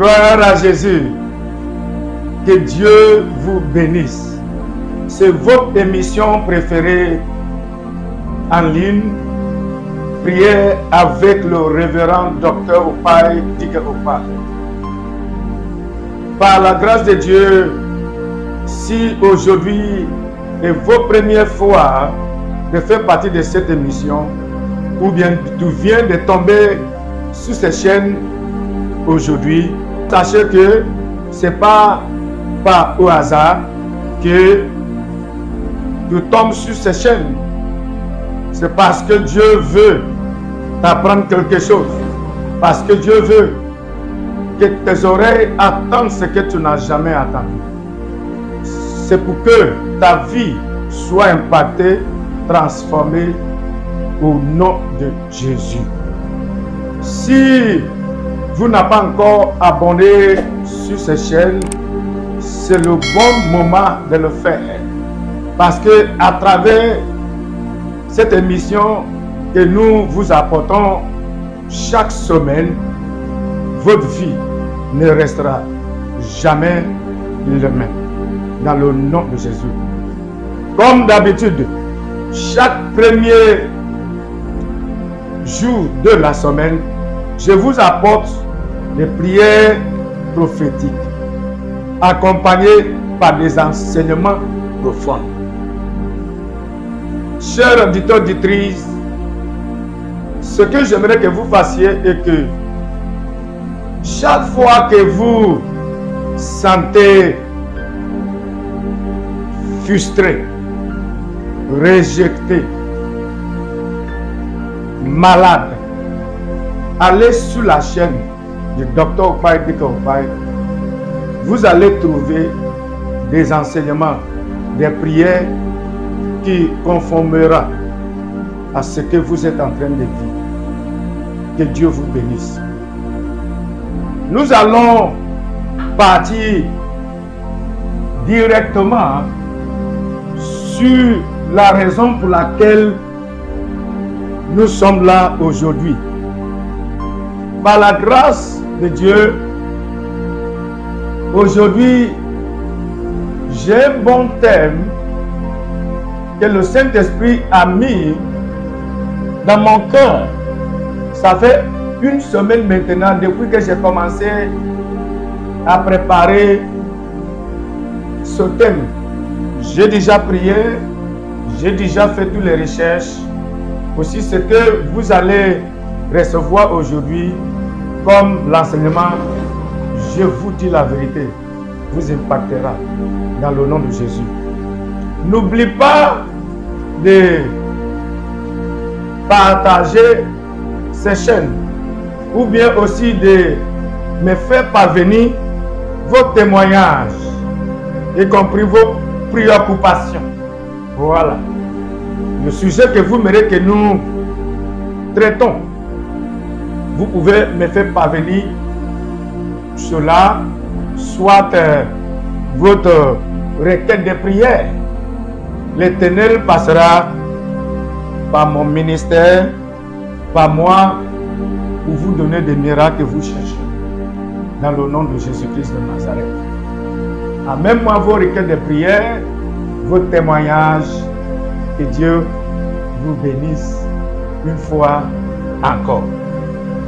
Gloire à Jésus. Que Dieu vous bénisse. C'est votre émission préférée en ligne. Priez avec le révérend Dr Opaï Dike Opaï. Par la grâce de Dieu, si aujourd'hui est votre première fois de faire partie de cette émission, ou bien tu viens de tomber sur cette chaîne aujourd'hui, sachez que ce n'est pas au hasard que tu tombes sur cette chaîne. C'est parce que Dieu veut t'apprendre quelque chose. Parce que Dieu veut que tes oreilles attendent ce que tu n'as jamais attendu. C'est pour que ta vie soit impactée, transformée au nom de Jésus. Si vous n'avez pas encore abonné sur cette chaîne, c'est le bon moment de le faire. Parce que à travers cette émission que nous vous apportons chaque semaine, votre vie ne restera jamais le même. Dans le nom de Jésus. Comme d'habitude, chaque premier jour de la semaine, je vous apporte des prières prophétiques accompagnées par des enseignements profonds. Chers auditeurs, auditrices, ce que j'aimerais que vous fassiez est que chaque fois que vous sentez frustré, rejeté, malade, allez sur la chaîne du Dr Opaï Dike Opaï. Vous allez trouver des enseignements, des prières qui conformeront à ce que vous êtes en train de vivre. Que Dieu vous bénisse. Nous allons partir directement sur la raison pour laquelle nous sommes là aujourd'hui. Par la grâce de Dieu, aujourd'hui, j'ai un bon thème que le Saint-Esprit a mis dans mon cœur. Ça fait une semaine maintenant, depuis que j'ai commencé à préparer ce thème. J'ai déjà prié, j'ai déjà fait toutes les recherches. Aussi, ce que vous allez recevoir aujourd'hui comme l'enseignement, je vous dis la vérité, vous impactera dans le nom de Jésus. N'oublie pas de partager ces chaînes ou bien aussi de me faire parvenir vos témoignages, y compris vos préoccupations. Voilà. Le sujet que vous voulez que nous traitons, vous pouvez me faire parvenir cela, soit votre requête de prière. L'Éternel passera par mon ministère, par moi, pour vous donner des miracles que vous cherchez. Dans le nom de Jésus-Christ de Nazareth. Amène-moi vos requêtes de prière, vos témoignages. Que Dieu vous bénisse une fois encore.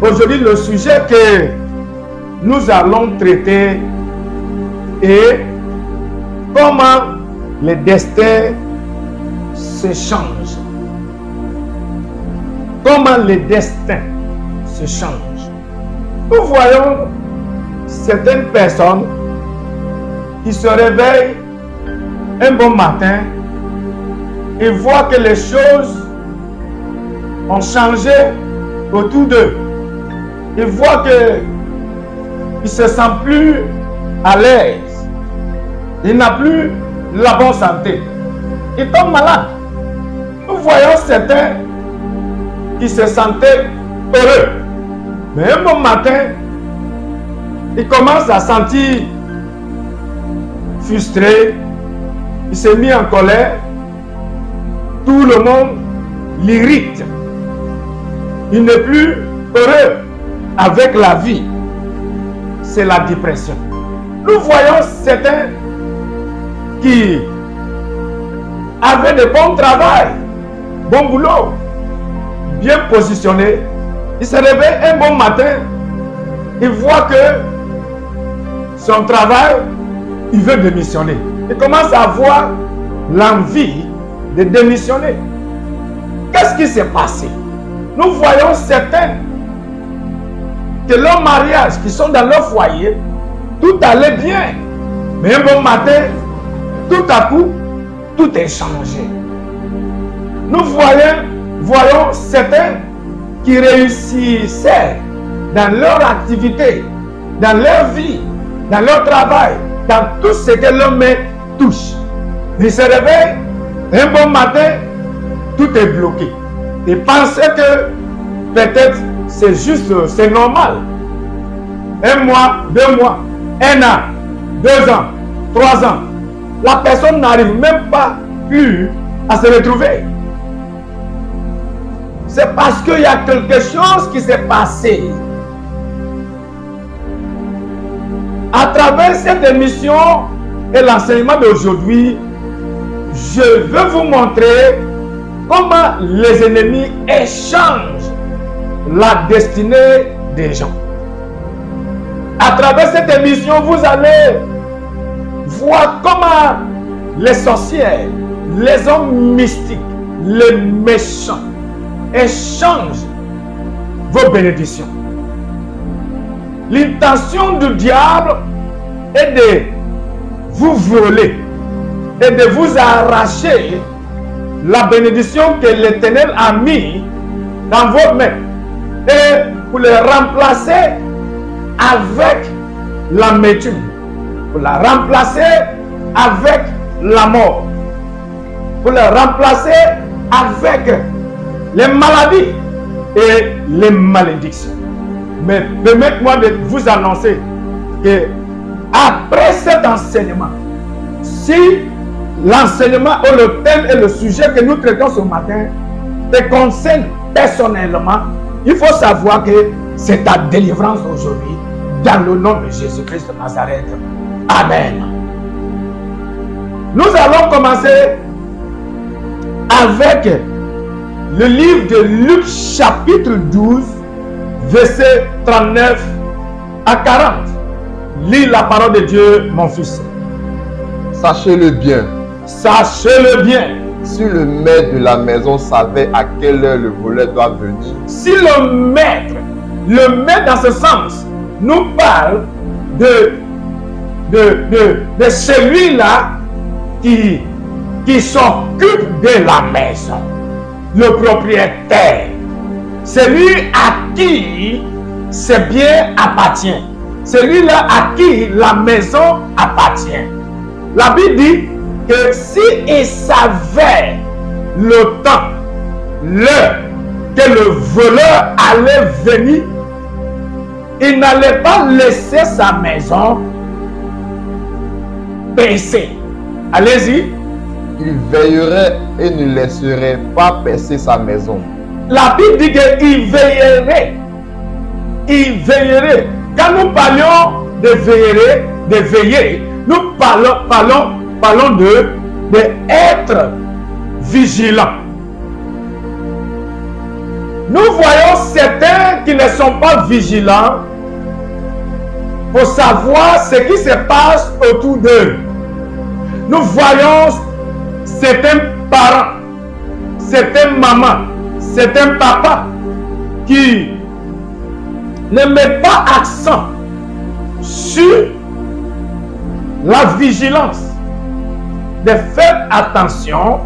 Aujourd'hui, le sujet que nous allons traiter est comment le destin se change. Comment le destin se change. Nous voyons certaines personnes qui se réveillent un bon matin et voient que les choses ont changé autour d'eux. Ils voient qu'ils ne se sentent plus à l'aise. Ils n'ont plus la bonne santé. Ils tombent malades. Nous voyons certains qui se sentaient heureux. Mais un bon matin, ils commencent à sentir frustrés. Il s'est mis en colère. Tout le monde l'irrite. Il n'est plus heureux avec la vie. c'est la dépression. Nous voyons certains qui avaient de bons travail, bon boulot, bien positionné. Il se réveille un bon matin, il voit que son travail, il veut démissionner. Il commence à avoir l'envie de démissionner. Qu'est-ce qui s'est passé? Nous voyons certains que leur mariage, qui sont dans leur foyer, tout allait bien. Mais un bon matin, tout à coup, tout est changé. Nous voyons certains qui réussissaient dans leur activité, dans leur vie, dans leur travail, dans tout ce que leur main touche. Ils se réveillent, un bon matin, tout est bloqué. Ils pensaient que peut-être c'est juste, c'est normal. 1 mois, 2 mois, 1 an, 2 ans, 3 ans. La personne n'arrive même pas plus à se retrouver. C'est parce qu'il y a quelque chose qui s'est passé. À travers cette émission et l'enseignement d'aujourd'hui, je veux vous montrer comment les ennemis échangent la destinée des gens. À travers cette émission, vous allez voir comment les sorcières, les hommes mystiques, les méchants échangent vos bénédictions. L'intention du diable est de vous voler et de vous arracher la bénédiction que l'Éternel a mis dans vos mains et pour les remplacer avec l'amertume, pour la remplacer avec la mort, pour la remplacer avec les maladies et les malédictions. Mais permettez-moi de vous annoncer que après cet enseignement, si l'enseignement ou le thème et le sujet que nous traitons ce matin te concerne personnellement, il faut savoir que c'est ta délivrance aujourd'hui dans le nom de Jésus-Christ de Nazareth. Amen. Nous allons commencer avec le livre de Luc chapitre 12, verset 39 à 40. Lis la parole de Dieu, mon fils. Sachez-le bien. Sachez-le bien. Si le maître de la maison savait à quelle heure le voleur doit venir. Si le maître dans ce sens, nous parle de celui-là qui s'occupe de la maison. Le propriétaire. Celui à qui ces biens appartiennent. Celui-là à qui la maison appartient. La Bible dit que s'il savait le temps, l'heure que le voleur allait venir, il n'allait pas laisser sa maison percer. Allez-y. Il veillerait et ne laisserait pas percer sa maison. La Bible dit qu'il veillerait. Il veillerait. Quand nous parlions de veiller, nous parlons de être vigilant. Nous voyons certains qui ne sont pas vigilants pour savoir ce qui se passe autour d'eux. Nous voyons certains parents, certaines mamans, certains papas qui ne mettent pas accent sur la vigilance, de faire attention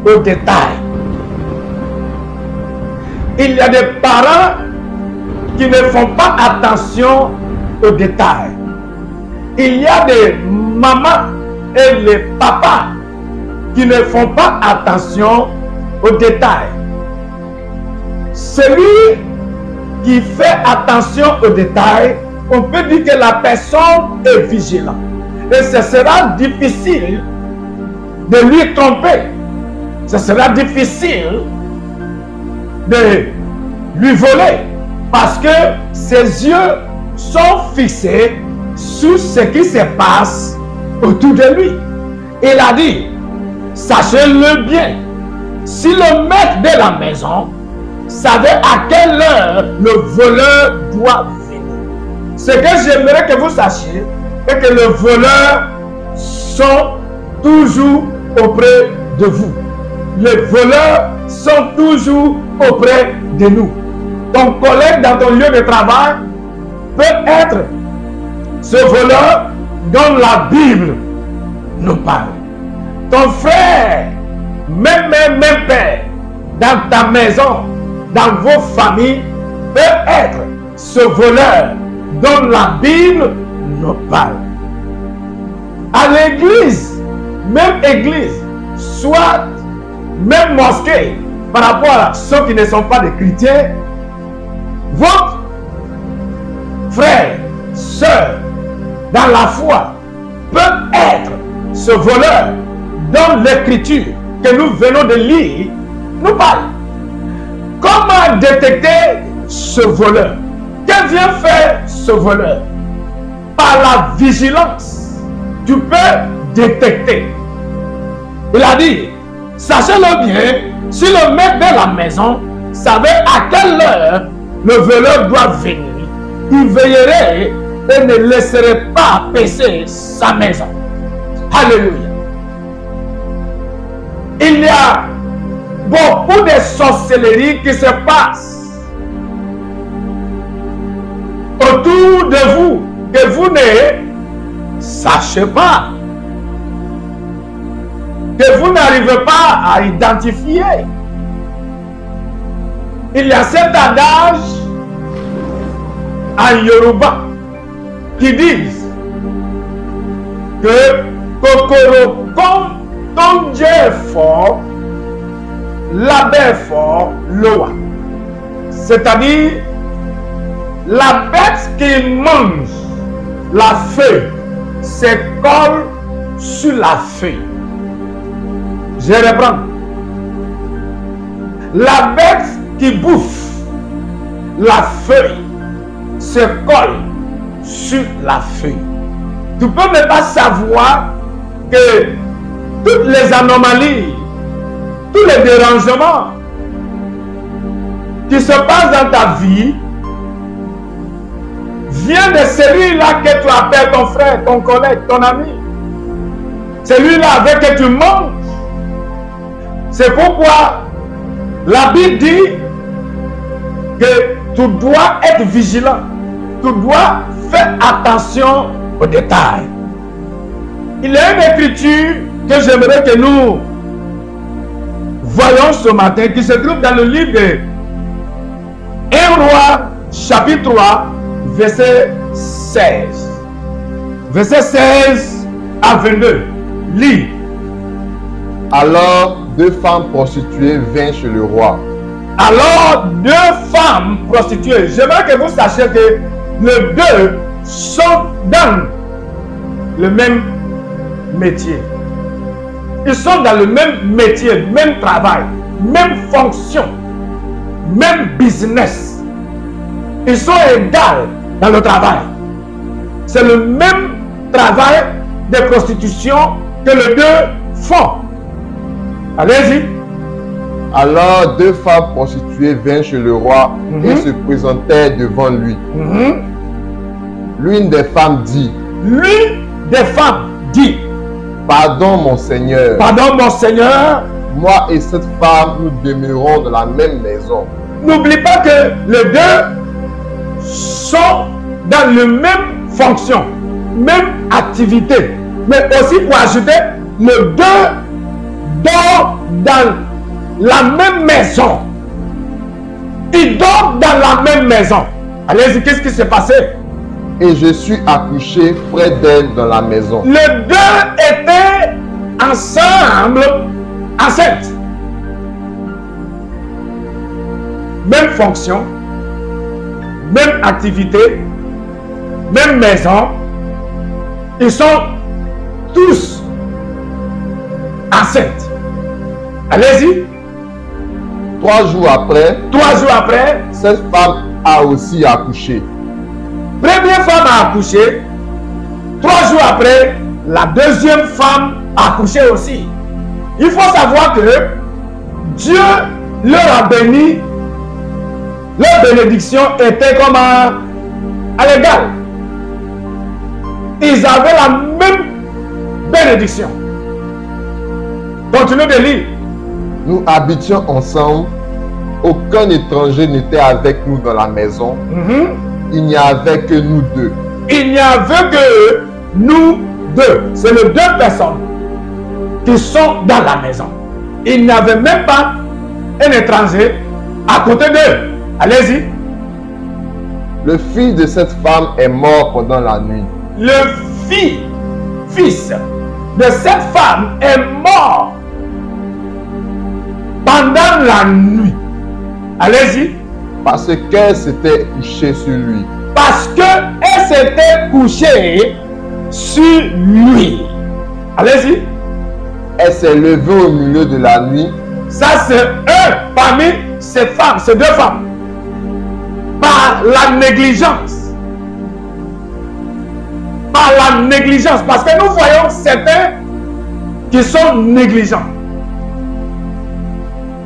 aux détails. Il y a des parents qui ne font pas attention aux détails. Il y a des mamans et les papas qui ne font pas attention aux détails. Celui qui fait attention aux détails, on peut dire que la personne est vigilante. Et ce sera difficile de lui tromper. Ce sera difficile de lui voler. Parce que ses yeux sont fixés sur ce qui se passe autour de lui. Il a dit, sachez-le bien, si le maître de la maison savait à quelle heure le voleur doit venir. Ce que j'aimerais que vous sachiez est que les voleurs sont toujours auprès de vous. Les voleurs sont toujours auprès de nous. Ton collègue dans ton lieu de travail peut être ce voleur dont la Bible nous parle. Ton frère, même père, dans ta maison, dans vos familles, peut être ce voleur dont la Bible nous parle. À l'église, soit même mosquée, par rapport à ceux qui ne sont pas des chrétiens, votre frère, soeur, dans la foi, peut être ce voleur dont l'écriture que nous venons de lire nous parle. Comment détecter ce voleur? Que vient faire ce voleur? Par la vigilance, tu peux détecter. Il a dit, sachez-le bien, si le maître de la maison savait à quelle heure le voleur doit venir, il veillerait et ne laisserait pas paisser sa maison. Alléluia. Il y a beaucoup de sorcellerie qui se passe autour de vous que vous ne sachez pas, que vous n'arrivez pas à identifier. Il y a cet adage en Yoruba qui dit que Kokoro ton Dieu est fort, l'abbé est fort, l'oa. C'est-à-dire la bête qui mange la feuille se colle sur la feuille. Je reprends. La bête qui bouffe la feuille se colle sur la feuille. Tu peux même pas savoir que toutes les anomalies, tous les dérangements qui se passent dans ta vie viennent de celui-là que tu appelles ton frère, ton collègue, ton ami. Celui-là avec qui tu manges. C'est pourquoi la Bible dit que tu dois être vigilant. Tu dois faire attention aux détails. Il y a une écriture que j'aimerais que nous voyons ce matin qui se trouve dans le livre de 1 Roi chapitre 3 verset 16. Verset 16 à 22. Lis. Alors, 2 femmes prostituées vinrent chez le roi. Alors, 2 femmes prostituées. J'aimerais que vous sachiez que les 2 sont dans le même métier. Ils sont dans le même métier, même travail, même fonction, même business. Ils sont égaux dans le travail. C'est le même travail de prostitution que les 2 font. Allez-y. Alors 2 femmes prostituées vinrent chez le roi et se présentèrent devant lui. L'une des femmes dit, pardon mon Seigneur. Pardon mon Seigneur. Moi et cette femme, nous demeurons dans la même maison. N'oublie pas que les 2 sont dans la même fonction, même activité. Mais aussi pour ajouter, les 2 dorment dans la même maison. Ils dorment dans la même maison. Allez-y, qu'est-ce qui s'est passé? Et je suis accouché près d'elle dans la maison. Les 2 étaient ensemble, enceintes. Même fonction, même activité, même maison. Ils sont tous enceintes. Allez-y. 3 jours après, cette femme a aussi accouché. première femme a accouché. 3 jours après, la deuxième femme a accouché aussi. Il faut savoir que Dieu leur a béni. Leur bénédiction était comme à l'égal. Ils avaient la même bénédiction. Continuez de lire. Nous habitions ensemble. Aucun étranger n'était avec nous dans la maison. Il n'y avait que nous deux. Il n'y avait que nous deux. C'est les 2 personnes qui sont dans la maison. Il n'y avait même pas un étranger à côté d'eux. Allez-y. Le fils de cette femme est mort pendant la nuit. Le fils de cette femme est mort pendant la nuit. Allez-y. Parce qu'elle s'était couchée sur lui. Parce qu'elle s'était couchée sur lui. Allez-y. Elle s'est levée au milieu de la nuit. Ça, c'est un parmi ces femmes, ces 2 femmes. Par la négligence. Par la négligence. Parce que nous voyons certains qui sont négligents.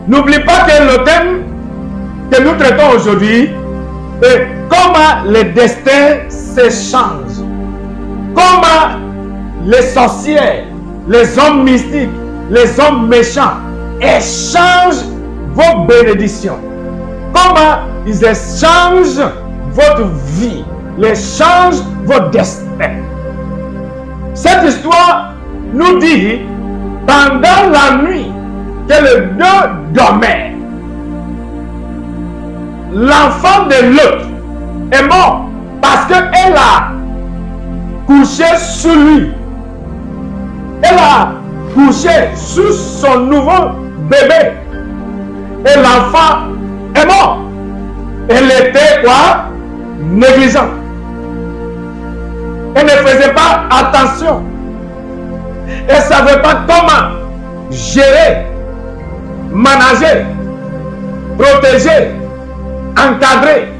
N'oublie pas que le thème que nous traitons aujourd'hui est comment les destins s'échangent. Comment les sorcières, les hommes mystiques, les hommes méchants échangent vos bénédictions. Comment ils échangent votre vie, ils échangent votre destin. Cette histoire nous dit, pendant la nuit, que les 2 dormaient. L'enfant de l'autre est mort parce qu'elle a couché sur lui. Elle a couché sur son nouveau bébé. Et l'enfant est mort. Elle était quoi? Négligente. Elle ne faisait pas attention. Elle ne savait pas comment gérer, manager, protéger, encadrer,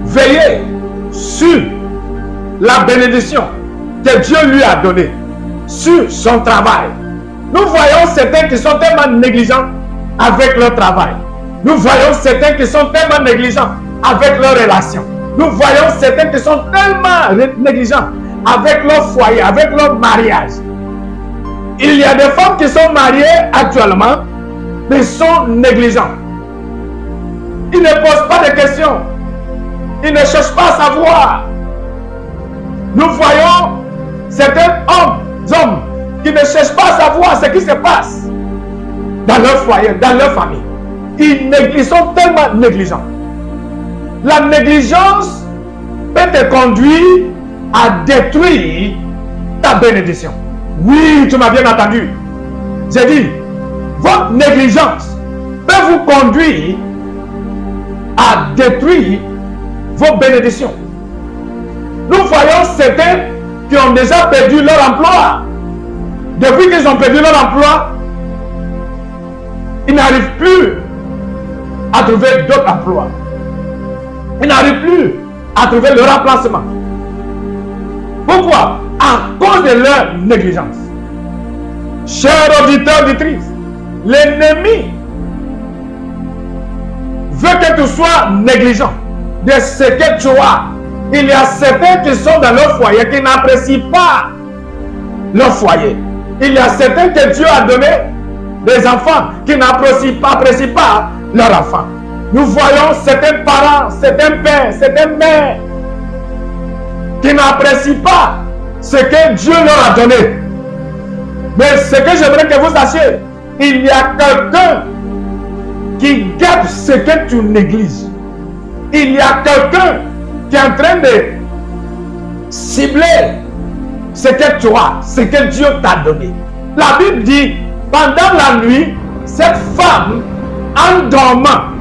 veiller sur la bénédiction que Dieu lui a donnée, sur son travail. Nous voyons certains qui sont tellement négligents avec leur travail. Nous voyons certains qui sont tellement négligents avec leurs relations. Nous voyons certains qui sont tellement négligents avec leur foyer, avec leur mariage. Il y a des femmes qui sont mariées actuellement, mais sont négligents. Ils ne posent pas de questions. Ils ne cherchent pas à savoir. Nous voyons certains hommes qui ne cherchent pas à savoir ce qui se passe dans leur foyer, dans leur famille. Ils sont tellement négligents. La négligence peut te conduire à détruire ta bénédiction. Oui, tu m'as bien entendu. J'ai dit, votre négligence peut vous conduire à détruire vos bénédictions. Nous voyons certains qui ont déjà perdu leur emploi. Depuis qu'ils ont perdu leur emploi, ils n'arrivent plus à trouver d'autres emplois. Ils n'arrivent plus à trouver le remplacement. Pourquoi? À cause de leur négligence. Chers auditeurs, auditrices, l'ennemi veut que tu sois négligent de ce que tu as. Il y a certains qui sont dans leur foyer qui n'apprécient pas leur foyer. Il y a certains que Dieu a donné des enfants qui n'apprécient pas leurs enfants. Nous voyons certains parents, certains pères, certaines mères qui n'apprécient pas ce que Dieu leur a donné. Mais ce que j'aimerais que vous sachiez, il y a quelqu'un qui garde ce que tu négliges. Il y a quelqu'un qui est en train de cibler ce que tu as, ce que Dieu t'a donné. La Bible dit, pendant la nuit, cette femme, en dormant,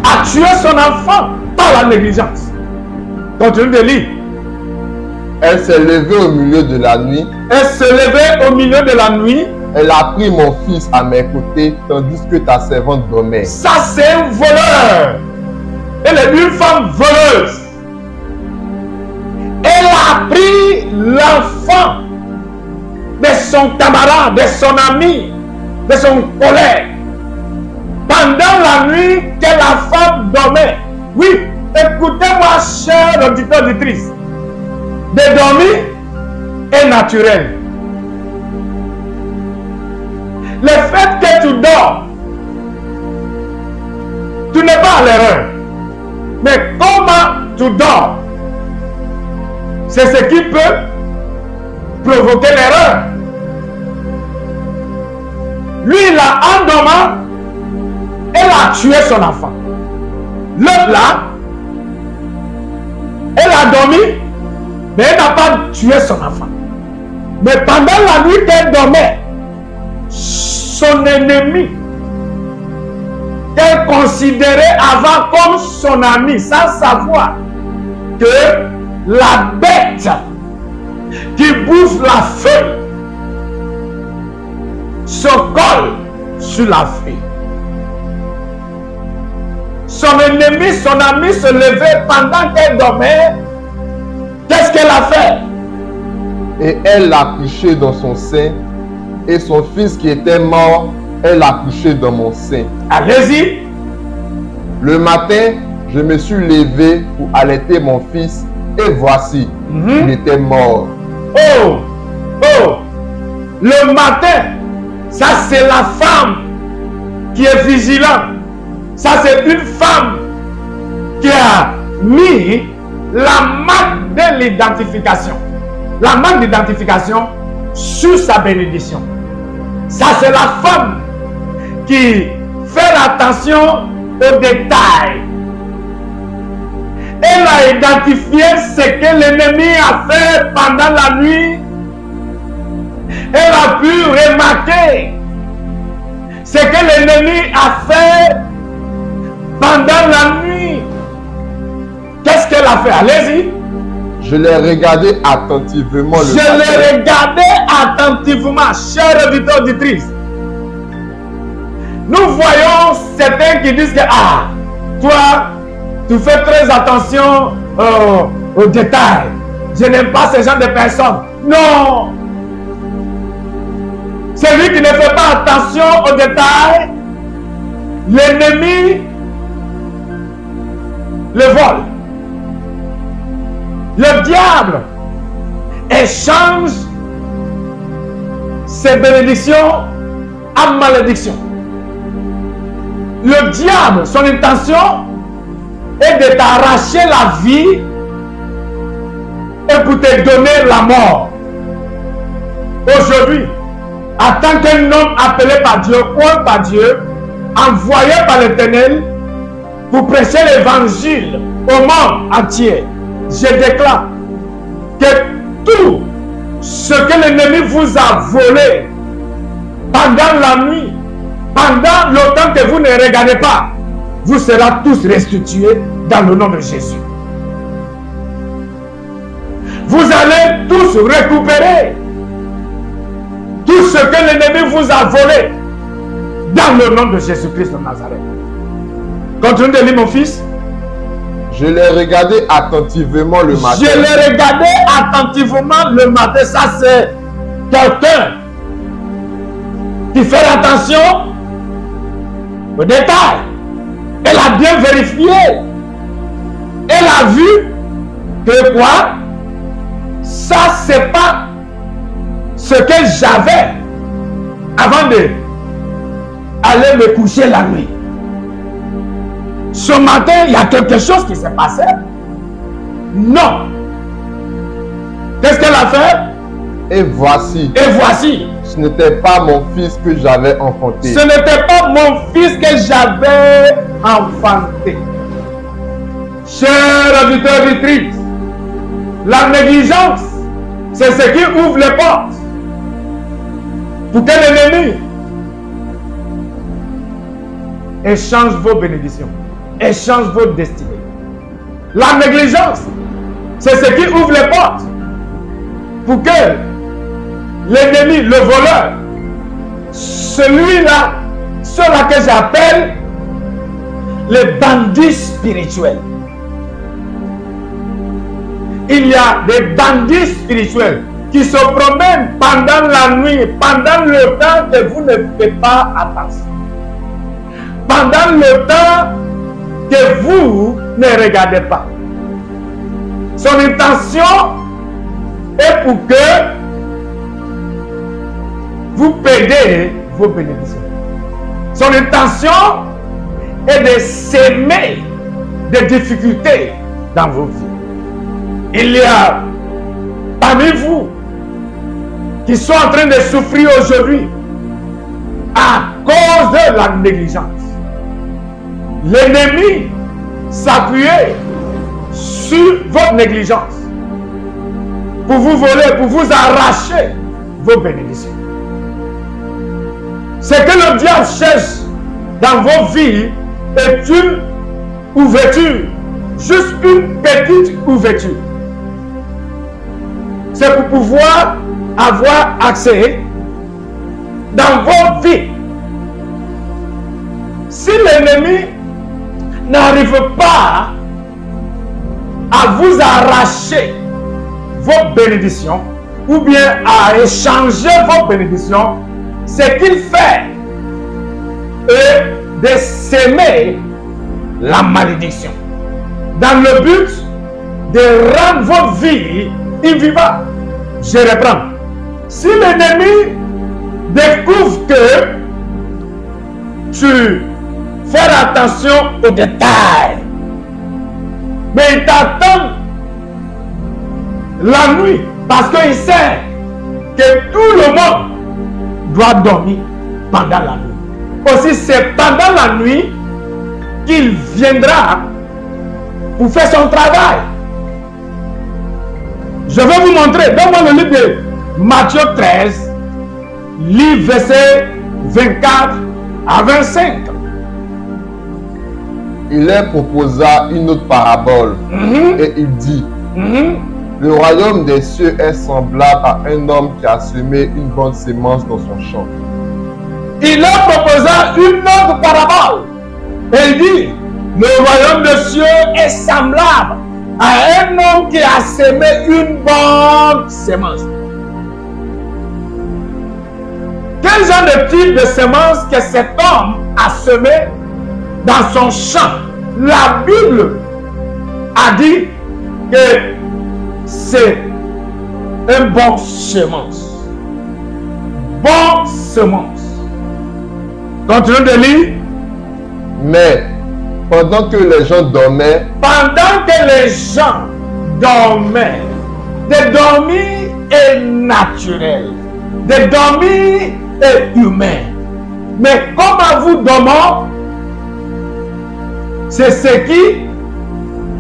a tué son enfant par la négligence. Continue de lire. Elle s'est levée au milieu de la nuit. Elle s'est levée au milieu de la nuit. Elle a pris mon fils à mes côtés tandis que ta servante dormait. Ça, c'est un voleur. Et Elle est une femme voleuse. Elle a pris l'enfant de son camarade, de son ami, de son collègue. Pendant la nuit que la femme dormait. Oui, écoutez-moi, chers auditeurs auditrices. De dormir est naturel. Le fait que tu dors, tu n'es pas à l'erreur. Mais comment tu dors, c'est ce qui peut provoquer l'erreur. Lui, là, en dormant, elle a tué son enfant. L'autre là, elle a dormi, mais elle n'a pas tué son enfant. Mais pendant la nuit qu'elle dormait, son ennemi, qu'elle considérait avant comme son ami, sans savoir que la bête qui bouffe la feuille se colle sur la feuille. Son ennemi, son ami se levait pendant qu'elle dormait. Qu'est-ce qu'elle a fait? Et elle l'a couché dans son sein. Et son fils qui était mort, elle l'a couché dans mon sein. Allez-y. Le matin, je me suis levé pour allaiter mon fils. Et voici, il était mort. Oh, oh. Le matin, ça c'est la femme qui est vigilante. Ça, c'est une femme qui a mis la marque de l'identification. La marque d'identification sur sa bénédiction. Ça, c'est la femme qui fait attention aux détails. Elle a identifié ce que l'ennemi a fait pendant la nuit. Elle a pu remarquer ce que l'ennemi a fait pendant la nuit. Qu'est-ce qu'elle a fait? Allez-y. Je l'ai regardé attentivement. Je l'ai regardé attentivement, chers auditeurs, auditrices. Nous voyons certains qui disent que, ah, toi, tu fais très attention aux détails. Je n'aime pas ce genre de personnes. Non. Celui qui ne fait pas attention aux détails, l'ennemi le vol. Le diable échange ses bénédictions en malédiction. Le diable, son intention est de t'arracher la vie et pour te donner la mort. Aujourd'hui, en tant qu'un homme appelé par Dieu, ou par Dieu, envoyé par l'Éternel pour prêcher l'évangile au monde entier, je déclare que tout ce que l'ennemi vous a volé pendant la nuit, pendant le temps que vous ne regardez pas, vous serez tous restitués dans le nom de Jésus. Vous allez tous récupérer tout ce que l'ennemi vous a volé dans le nom de Jésus-Christ de Nazareth. Continue de lire, mon fils. Je l'ai regardé attentivement le matin. Je l'ai regardé attentivement le matin. Ça, c'est quelqu'un qui fait attention aux détails. Elle a bien vérifié. Elle a vu que quoi? Ça, c'est pas ce que j'avais avant de aller me coucher la nuit. Ce matin, il y a quelque chose qui s'est passé. Non. Qu'est-ce qu'elle a fait? Et voici. Et voici. Ce n'était pas mon fils que j'avais enfanté. Ce n'était pas mon fils que j'avais enfanté. Chers auditeurs auditrices, la négligence, c'est ce qui ouvre les portes pour que l'ennemi échange vos bénédictions, échange votre destinée. La négligence, c'est ce qui ouvre les portes pour que l'ennemi, le voleur, celui-là, ceux-là que j'appelle les bandits spirituels. Il y a des bandits spirituels qui se promènent pendant la nuit, pendant le temps que vous ne faites pas attention. Pendant le temps que vous ne regardez pas. Son intention est pour que vous perdez vos bénédictions. Son intention est de s'aimer des difficultés dans vos vies. Il y a parmi vous qui sont en train de souffrir aujourd'hui à cause de la négligence. L'ennemi s'appuyait sur votre négligence pour vous voler, pour vous arracher vos bénédictions. Ce que le diable cherche dans vos vies est une ouverture, juste une petite ouverture. C'est pour pouvoir avoir accès dans vos vies. Si l'ennemi n'arrive pas à vous arracher vos bénédictions ou bien à échanger vos bénédictions, ce qu'il fait est de s'aimer la malédiction dans le but de rendre votre vie invivable. Je reprends. Si l'ennemi découvre que tu fais attention aux détails, mais il t'attend la nuit parce qu'il sait que tout le monde doit dormir pendant la nuit. Aussi, c'est pendant la nuit qu'il viendra pour faire son travail. Je vais vous montrer. Donne-moi le livre de Matthieu 13, livre verset 24 à 25. Il leur proposa une autre parabole et il dit, le royaume des cieux est semblable à un homme qui a semé une bonne sémence dans son champ. Il leur proposa une autre parabole et il dit, le royaume des cieux est semblable à un homme qui a semé une bonne sémence. Quel genre de type de sémence que cet homme a semé dans son champ? La Bible a dit que c'est un bon semence. Bon semence. Continuons de lire. Mais pendant que les gens dormaient, de dormir est naturel, de dormir est humain. Mais comment vous dormez, c'est ce qui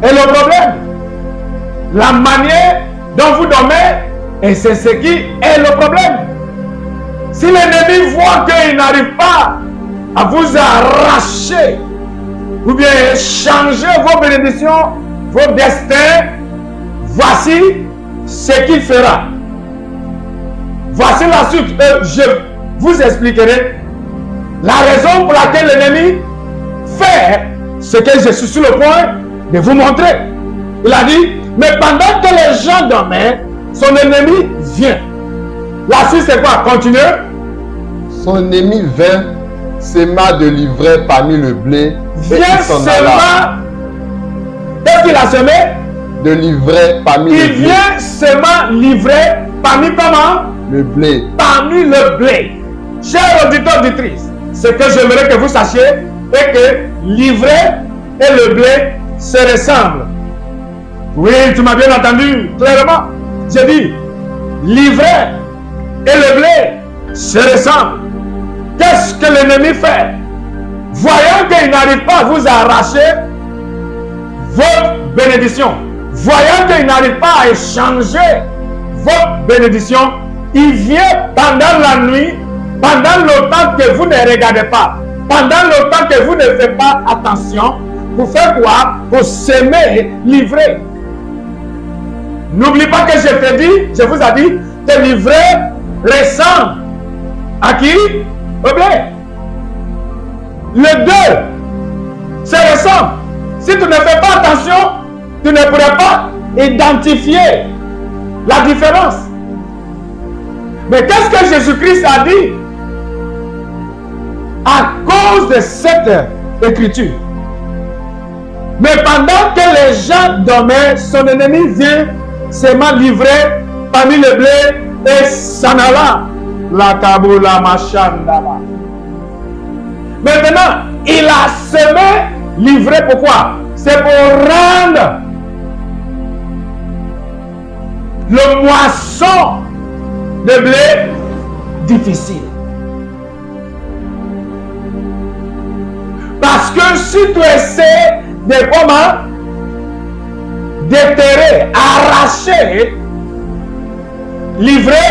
est le problème. La manière dont vous dormez, et c'est ce qui est le problème. Si l'ennemi voit qu'il n'arrive pas à vous arracher ou bien changer vos bénédictions, vos destins, voici ce qu'il fera. Voici la suite. Je vous expliquerai la raison pour laquelle l'ennemi fait ce que je suis sur le point de vous montrer. Il a dit, mais pendant que les gens dormaient, son ennemi vient. La suite c'est quoi? Continuez. Son ennemi vint, sema de l'ivraie parmi le blé. Vient seulement. Qu'est-ce qu'il a semé? De l'ivraie parmi le blé. Il vient seulement l'ivraie parmi comment? Le blé. Parmi le blé. Chers auditeurs, auditrices, ce que j'aimerais que vous sachiez est que l'ivraie et le blé se ressemblent. Oui, tu m'as bien entendu clairement. J'ai dit, l'ivraie et le blé se ressemblent. Qu'est-ce que l'ennemi fait? Voyant qu'il n'arrive pas à vous arracher votre bénédiction, voyant qu'il n'arrive pas à échanger votre bénédiction, il vient pendant la nuit, pendant le temps que vous ne regardez pas, pendant le temps que vous ne faites pas attention, pour faire quoi? Pour s'aimer, livrer. N'oublie pas que je te dis, je vous ai dit, que livrer ressemble à qui? Au blé. Les deux C'est récent. Si tu ne fais pas attention, tu ne pourrais pas identifier la différence. Mais qu'est-ce que Jésus-Christ a dit? À cause de cette écriture. Mais pendant que les gens dormaient, son ennemi vient seulement livrer parmi le blé et s'en alla. La kaboula machandaba. Maintenant, il a semé, livré, pourquoi? C'est pour rendre le moisson de blé difficile. Parce que si tu essaies de comment déterrer, arracher, livrer,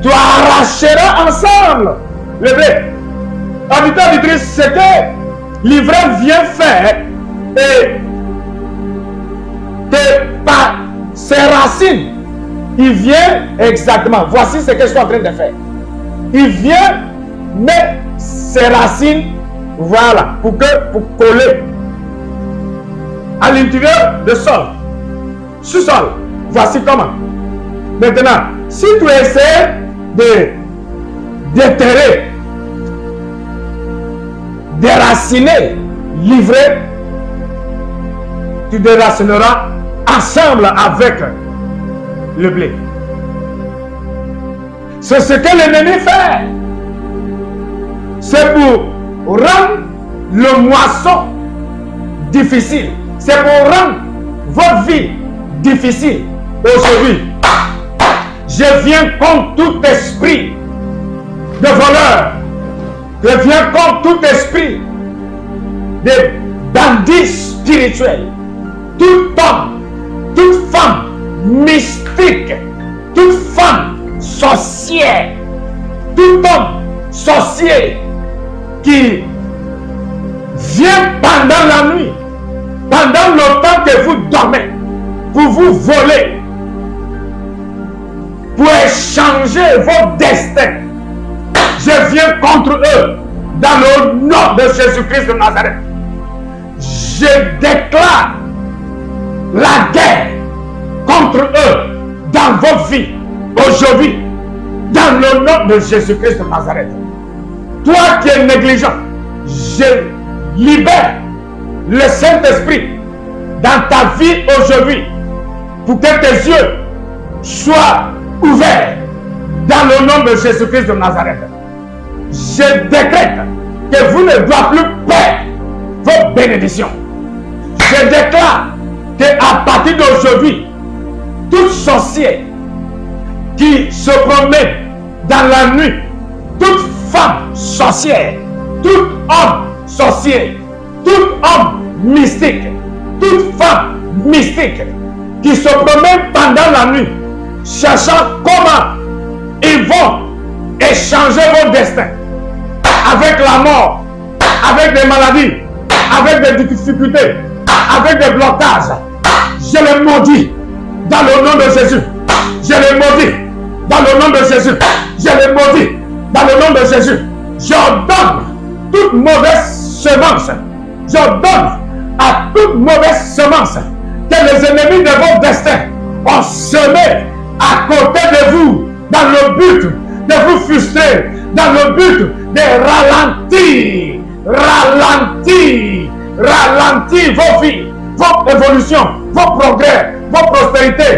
tu arracheras ensemble le blé. Auditeur, auditrice, ce que l'ivraie vient faire et par ses racines, il vient exactement. Voici ce que je suis en train de faire. Il vient mettre ses racines, voilà, pour coller à l'intérieur du sol, sous-sol. Voici comment. Maintenant, si tu essaies de déterrer, déraciner, livrer, tu déracineras ensemble avec le blé. C'est ce que l'ennemi fait. C'est pour rendre le moisson difficile. C'est pour rendre votre vie difficile. Aujourd'hui, je viens contre tout esprit de voleur. Je viens contre tout esprit de bandits spirituels. Tout homme, toute femme mystique, toute femme sorcière, tout homme sorcier qui vient pendant la nuit, pendant le temps que vous dormez, pour vous voler, pour échanger vos destins. Je viens contre eux dans le nom de Jésus-Christ de Nazareth. Je déclare la guerre contre eux dans votre vie aujourd'hui, dans le nom de Jésus-Christ de Nazareth. Toi qui es négligent, je libère le Saint-Esprit dans ta vie aujourd'hui pour que tes yeux soient ouverts dans le nom de Jésus-Christ de Nazareth. Je décrète que vous ne doivent plus perdre vos bénédictions. Je déclare qu'à partir d'aujourd'hui, tout sorcier qui se promène dans la nuit, toute femme sorcière, tout homme sorcier, tout homme mystique, toute femme mystique qui se promène pendant la nuit, cherchant comment ils vont échanger vos destins avec la mort, avec des maladies, avec des difficultés, avec des blocages. Je les maudis dans le nom de Jésus. Je les maudis dans le nom de Jésus. Je les maudis dans le nom de Jésus. J'ordonne toute mauvaise semence. J'ordonne à toute mauvaise semence que les ennemis de votre destin ont semé à côté de vous dans le but de vous frustrer, dans le but de ralentir vos vies, votre évolution, vos progrès, vos prospérités.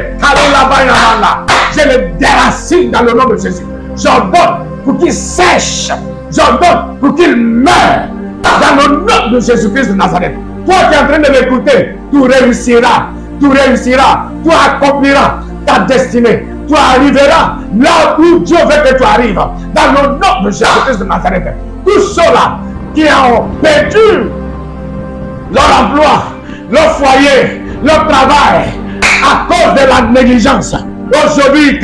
Je les déracine dans le nom de Jésus. J'ordonne pour qu'ils sèchent. J'ordonne pour qu'ils meurent dans le nom de Jésus-Christ de Nazareth. Toi qui es en train de m'écouter, tu réussiras, tu accompliras ta destinée. Tu arriveras là où Dieu veut que tu arrives. Dans le nom de Jésus-Christ de Nazareth. Tous ceux-là qui ont perdu leur emploi, leur foyer, leur travail à cause de la négligence. Aujourd'hui,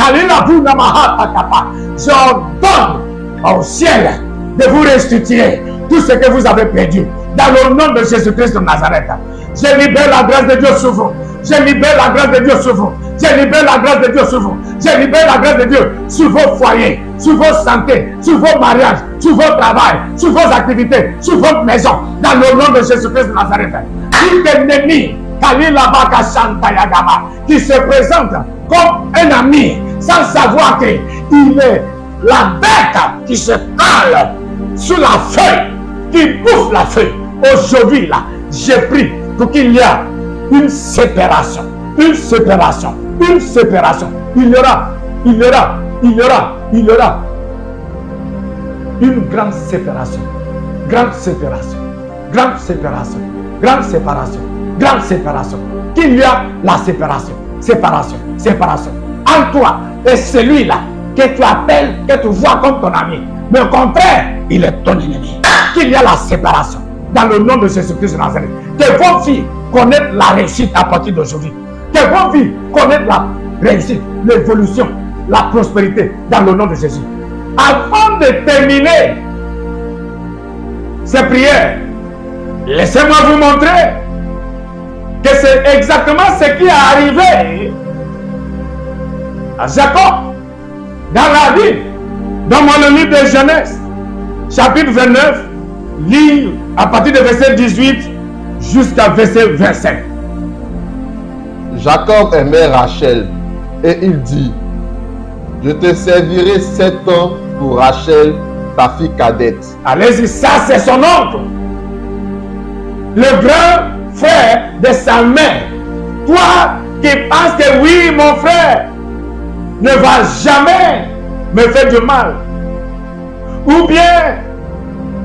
j'ordonne au ciel de vous restituer tout ce que vous avez perdu. Dans le nom de Jésus-Christ de Nazareth. Je libère la grâce de Dieu sur vous. Je libère la grâce de Dieu sur vous. Je libère la grâce de Dieu sur vous. Je libère la grâce de Dieu sur vos foyers, sur vos santé, sur vos mariages, sur vos travail, sur vos activités, sur votre maison. Dans le nom de Jésus-Christ de Nazareth. Tout ennemi, qui se présente comme un ami sans savoir qu'il est la bête qui se colle sur la feuille, qui bouffe la feuille. Aujourd'hui, là, j'ai pris pour qu'il y ait une séparation, une séparation, une séparation. Il y aura une grande séparation, grande séparation, grande séparation, grande séparation, grande séparation. Qu'il y a la séparation, séparation, séparation. En toi et celui-là que tu appelles, que tu vois comme ton ami. Mais au contraire, il est ton ennemi. Qu'il y a la séparation. Dans le nom de Jésus-Christ de Nazareth. Que vos filles connaissent la réussite à partir d'aujourd'hui. Que vos filles connaissent la réussite, l'évolution, la prospérité dans le nom de Jésus. Avant de terminer ces prières, laissez-moi vous montrer que c'est exactement ce qui est arrivé à Jacob dans la Bible, dans le livre de Genèse, chapitre 29, lis à partir de verset 18 jusqu'à verset 27. Jacob aimait Rachel et il dit: je te servirai 7 ans pour Rachel, ta fille cadette. Allez-y, ça c'est son oncle, le grand frère de sa mère. Toi qui penses que oui, mon frère ne va jamais me faire du mal, ou bien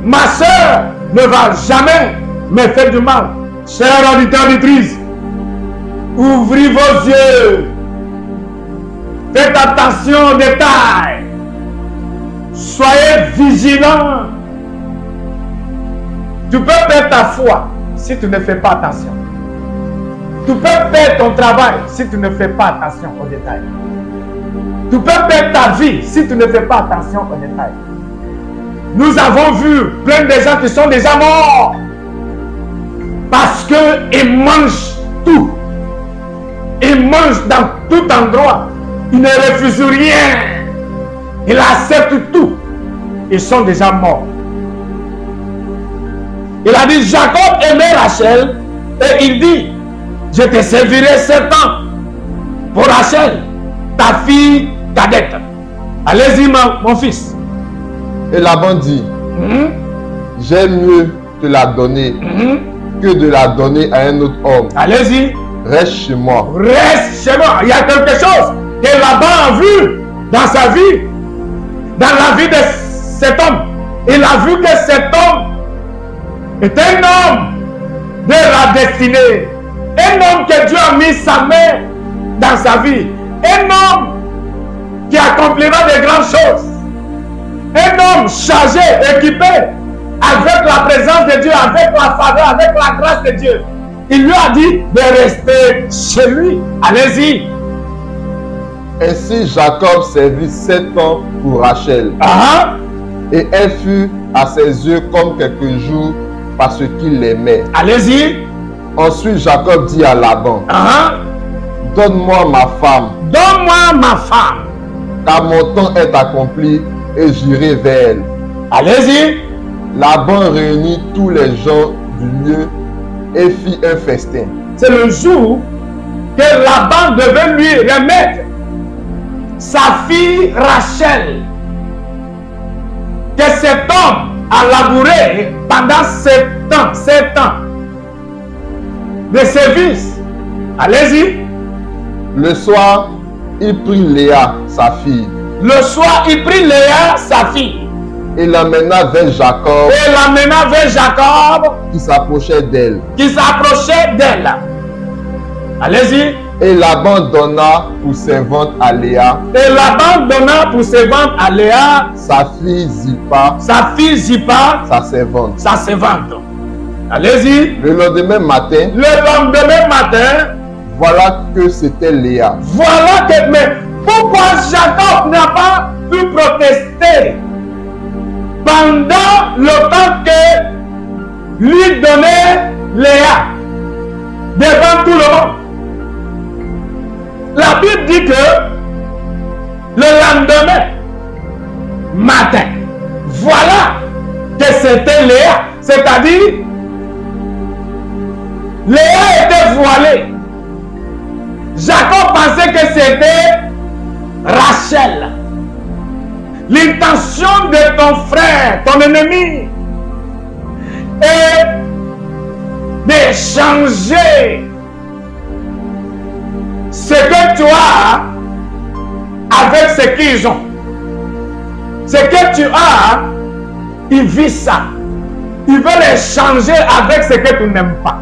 ma soeur ne va jamais me faire du mal. Chers auditeurs, auditrices, ouvrez vos yeux, faites attention aux détails, soyez vigilants. Tu peux perdre ta foi si tu ne fais pas attention. Tu peux perdre ton travail si tu ne fais pas attention aux détails. Tu peux perdre ta vie si tu ne fais pas attention aux détails. Nous avons vu plein de gens qui sont déjà morts parce qu'ils mangent tout. Ils mangent dans tout endroit. Ils ne refusent rien. Ils acceptent tout. Ils sont déjà morts. Il a dit: Jacob aimait Rachel et il dit: je te servirai 7 ans pour Rachel, ta fille cadette. Allez-y, mon fils. Et Laban dit: j'aime mieux te la donner que de la donner à un autre homme. Allez-y. Reste chez moi. Reste chez moi. Il y a quelque chose que Laban a vu dans sa vie, dans la vie de cet homme. Il a vu que cet homme est un homme de la destinée. Un homme que Dieu a mis sa main dans sa vie. Un homme qui accomplira de grandes choses. Un homme chargé, équipé, avec la présence de Dieu, avec la faveur, avec la grâce de Dieu. Il lui a dit de rester chez lui. Allez-y. Ainsi Jacob servit 7 ans pour Rachel. Et elle fut à ses yeux comme quelques jours parce qu'il l'aimait. Allez-y. Ensuite Jacob dit à Laban: donne-moi ma femme. Donne-moi ma femme. Car mon temps est accompli et j'irai vers elle. Allez-y. Laban réunit tous les gens du lieu et fit un festin. C'est le jour que Laban devait lui remettre sa fille Rachel, que cet homme a labouré pendant 7 ans de service. Allez-y. Le soir, il prit Léa, sa fille. Le soir, il prit Léa, sa fille. Et l'amena vers Jacob. Et l'amena vers Jacob. Qui s'approchait d'elle. Qui s'approchait d'elle. Allez-y. Et Laban donna pour servante à Léa. Et Laban donna pour servante à Léa. Sa fille Zippa. Sa fille Zippa. Sa servante. Sa servante. Allez-y. Le lendemain matin. Le lendemain matin. Voilà que c'était Léa. Voilà que... Mais pourquoi Jacob n'a pas pu protester pendant le temps que lui donnait Léa devant tout le monde? La Bible dit que Le lendemain matin, voilà que c'était Léa. C'est-à-dire, Léa était voilée. Jacob pensait que c'était Rachel. L'intention de ton frère, ton ennemi, est d'échanger ce que tu as avec ce qu'ils ont. Ce que tu as, ils vivent ça. Ils veulent échanger avec ce que tu n'aimes pas.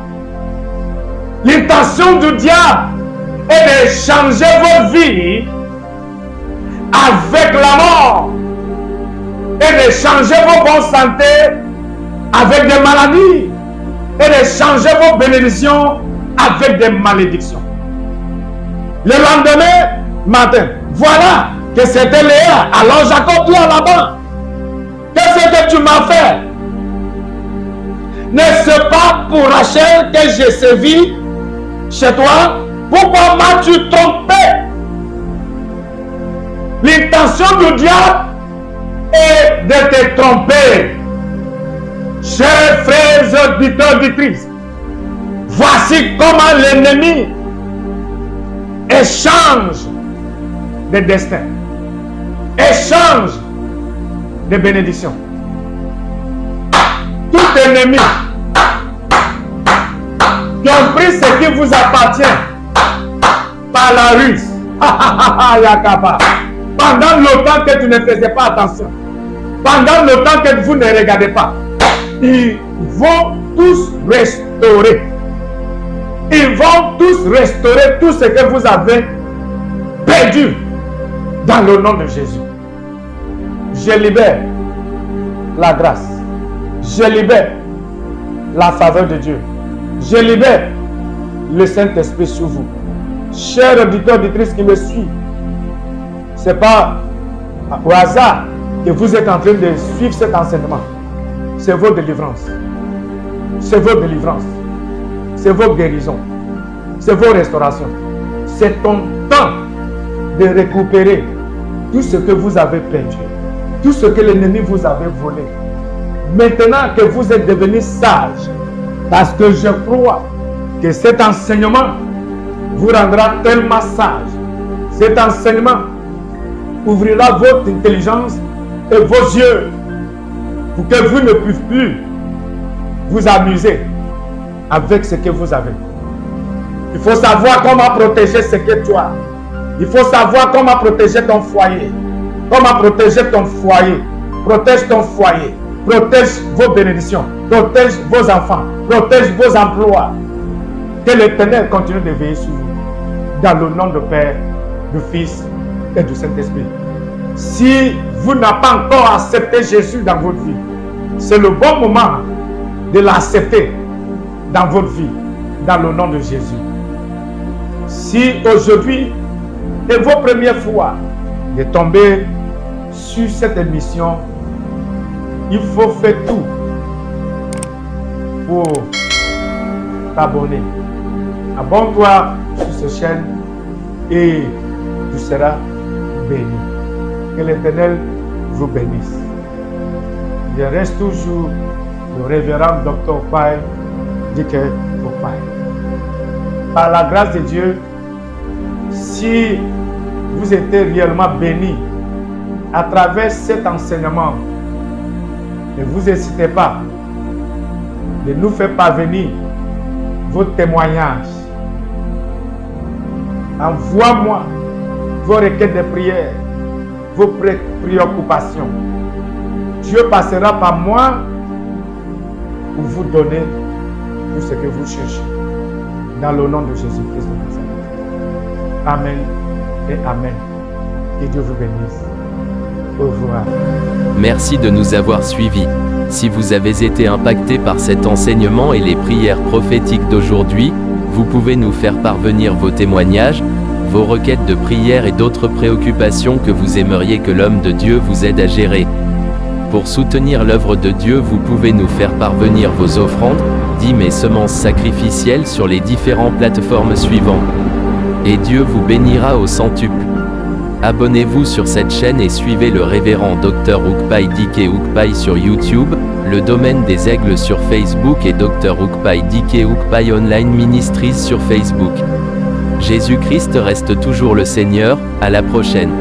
L'intention du diable est d'échanger vos vies avec la mort et d'échanger vos bonnes santé avec des maladies et d'échanger vos bénédictions avec des malédictions. Le lendemain matin, voilà que c'était Léa. Alors Jacob dit à Laban, qu'est-ce que tu m'as fait? N'est-ce pas pour Rachel que j'ai servi chez toi? Pourquoi m'as-tu trompé? L'intention du diable est de te tromper. Chers frères auditeurs, auditrices, voici comment l'ennemi échange des destins, échange des bénédictions. Tout ennemi qui a pris ce qui vous appartient par la ruse, pendant le temps que tu ne faisais pas attention, pendant le temps que vous ne regardez pas, ils vont tous restaurer. Ils vont tous restaurer tout ce que vous avez perdu dans le nom de Jésus. Je libère la grâce. Je libère la faveur de Dieu. Je libère le Saint-Esprit sur vous. Chers auditeurs, auditrices qui me suivent, ce n'est pas au hasard que vous êtes en train de suivre cet enseignement. C'est vos délivrances. C'est vos délivrances. C'est vos guérisons. C'est vos restaurations. C'est ton temps de récupérer tout ce que vous avez perdu. Tout ce que l'ennemi vous avait volé. Maintenant que vous êtes devenus sages, parce que je crois que cet enseignement vous rendra tellement sage. Cet enseignement ouvrira votre intelligence et vos yeux pour que vous ne puissiez plus vous amuser avec ce que vous avez. Il faut savoir comment protéger ce que tu as. Il faut savoir comment protéger ton foyer. Comment protéger ton foyer. Protège ton foyer. Protège vos bénédictions. Protège vos enfants. Protège vos emplois. Que l'Éternel continue de veiller sur vous. Dans le nom du Père, du Fils et du Saint-Esprit. Si vous n'avez pas encore accepté Jésus dans votre vie, c'est le bon moment de l'accepter dans votre vie, dans le nom de Jésus. Si aujourd'hui est vos premières fois de tomber sur cette émission, il faut faire tout pour t'abonner. Abonne-toi sur cette chaîne et tu seras béni. Que l'Éternel vous bénisse. Je reste toujours le révérend Dr. Pai Dike Opai. Par la grâce de Dieu, si vous êtes réellement bénis à travers cet enseignement, ne vous hésitez pas de nous faire parvenir vos témoignages. Envoie-moi vos requêtes de prière, vos préoccupations. Dieu passera par moi pour vous donner tout ce que vous cherchez. Dans le nom de Jésus-Christ de Nazareth. Amen et Amen. Que Dieu vous bénisse. Au revoir. Merci de nous avoir suivis. Si vous avez été impacté par cet enseignement et les prières prophétiques d'aujourd'hui, vous pouvez nous faire parvenir vos témoignages, vos requêtes de prière et d'autres préoccupations que vous aimeriez que l'homme de Dieu vous aide à gérer. Pour soutenir l'œuvre de Dieu, vous pouvez nous faire parvenir vos offrandes, dîmes et semences sacrificielles sur les différentes plateformes suivantes. Et Dieu vous bénira au centuple. Abonnez-vous sur cette chaîne et suivez le révérend Dr Ukpai Dike Ukpai sur YouTube, le domaine des aigles sur Facebook et Dr Ukpai Dike Ukpai Online Ministries sur Facebook. Jésus-Christ reste toujours le Seigneur, à la prochaine.